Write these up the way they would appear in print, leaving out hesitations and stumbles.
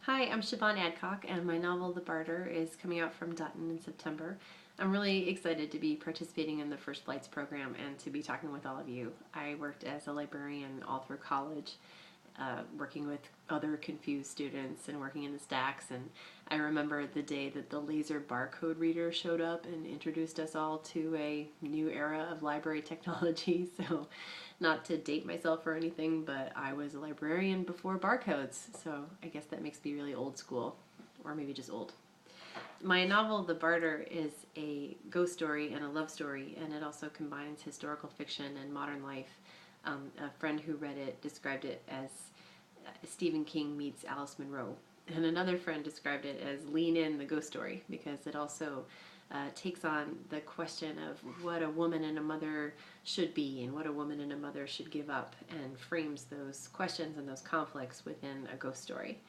Hi, I'm Siobhan Adcock, and my novel The Barter is coming out from Dutton in September. I'm really excited to be participating in the First Flights program and to be talking with all of you. I worked as a librarian all through college, working with other confused students and working in the stacks, and I remember the day that the laser barcode reader showed up and introduced us all to a new era of library technology. So not to date myself or anything, but I was a librarian before barcodes, so I guess that makes me really old school, or maybe just old. My novel, The Barter, is a ghost story and a love story, and it also combines historical fiction and modern life. A friend who read it described it as Stephen King meets Alice Munro, and another friend described it as Lean In, the ghost story, because it also takes on the question of what a woman and a mother should be and what a woman and a mother should give up, and frames those questions and those conflicts within a ghost story.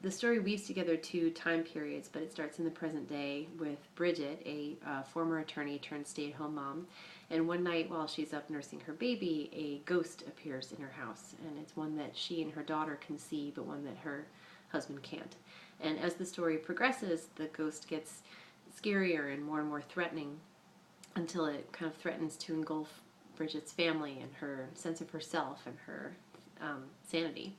The story weaves together two time periods, but it starts in the present day with Bridget, a former attorney turned stay-at-home mom, and one night while she's up nursing her baby, a ghost appears in her house, and it's one that she and her daughter can see, but one that her husband can't. And as the story progresses, the ghost gets scarier and more threatening until it kind of threatens to engulf Bridget's family and her sense of herself and her sanity.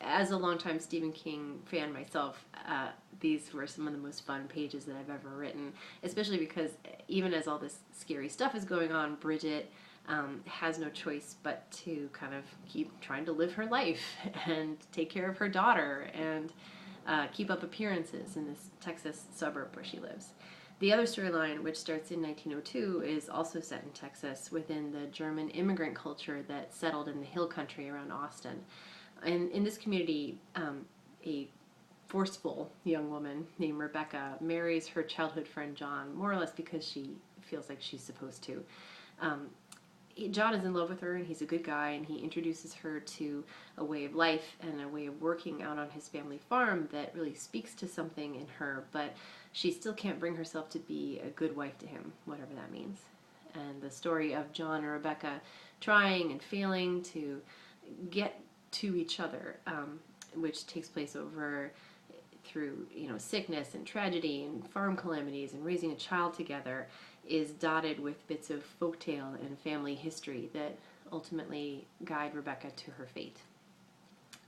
As a longtime Stephen King fan myself, these were some of the most fun pages that I've ever written, especially because even as all this scary stuff is going on, Bridget has no choice but to kind of keep trying to live her life and take care of her daughter and keep up appearances in this Texas suburb where she lives. The other storyline, which starts in 1902, is also set in Texas within the German immigrant culture that settled in the hill country around Austin. And in this community, a forceful young woman named Rebecca marries her childhood friend John, more or less because she feels like she's supposed to. John is in love with her, and he's a good guy, and he introduces her to a way of life and a way of working out on his family farm that really speaks to something in her, but she still can't bring herself to be a good wife to him, whatever that means. And the story of John and Rebecca trying and failing to get to each other, which takes place through sickness and tragedy and farm calamities and raising a child together, is dotted with bits of folktale and family history that ultimately guide Rebecca to her fate.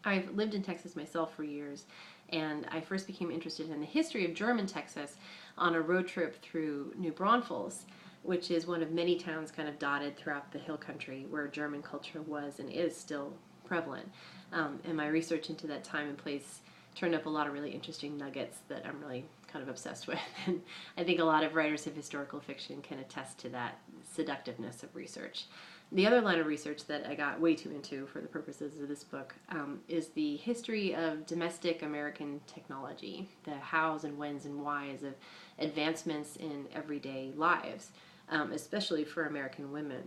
I've lived in Texas myself for years, and I first became interested in the history of German Texas on a road trip through New Braunfels, which is one of many towns kind of dotted throughout the hill country where German culture was and is still prevalent. And my research into that time and place turned up a lot of really interesting nuggets that I'm really kind of obsessed with. And I think a lot of writers of historical fiction can attest to that seductiveness of research. The other line of research that I got way too into for the purposes of this book is the history of domestic American technology, the hows and whens and whys of advancements in everyday lives, especially for American women.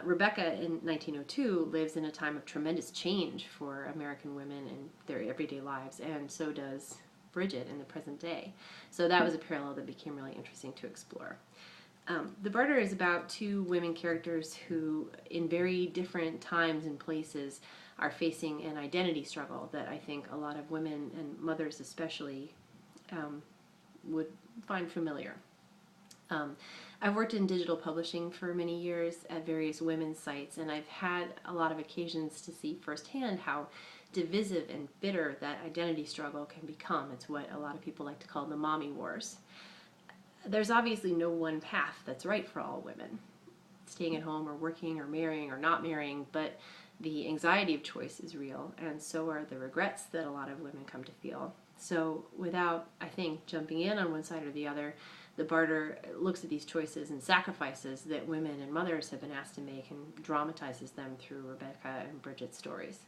Rebecca in 1902 lives in a time of tremendous change for American women in their everyday lives, and so does Bridget in the present day. So that was a parallel that became really interesting to explore. The Barter is about two women characters who, in very different times and places, are facing an identity struggle that I think a lot of women, and mothers especially, would find familiar. I've worked in digital publishing for many years at various women's sites, and I've had a lot of occasions to see firsthand how divisive and bitter that identity struggle can become. It's what a lot of people like to call the mommy wars. There's obviously no one path that's right for all women, staying at home or working or marrying or not marrying, but the anxiety of choice is real, and so are the regrets that a lot of women come to feel. So without, I think, jumping in on one side or the other, The Barter looks at these choices and sacrifices that women and mothers have been asked to make and dramatizes them through Rebecca and Bridget's stories.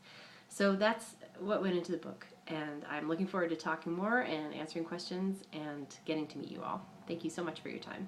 So that's what went into the book, and I'm looking forward to talking more and answering questions and getting to meet you all. Thank you so much for your time.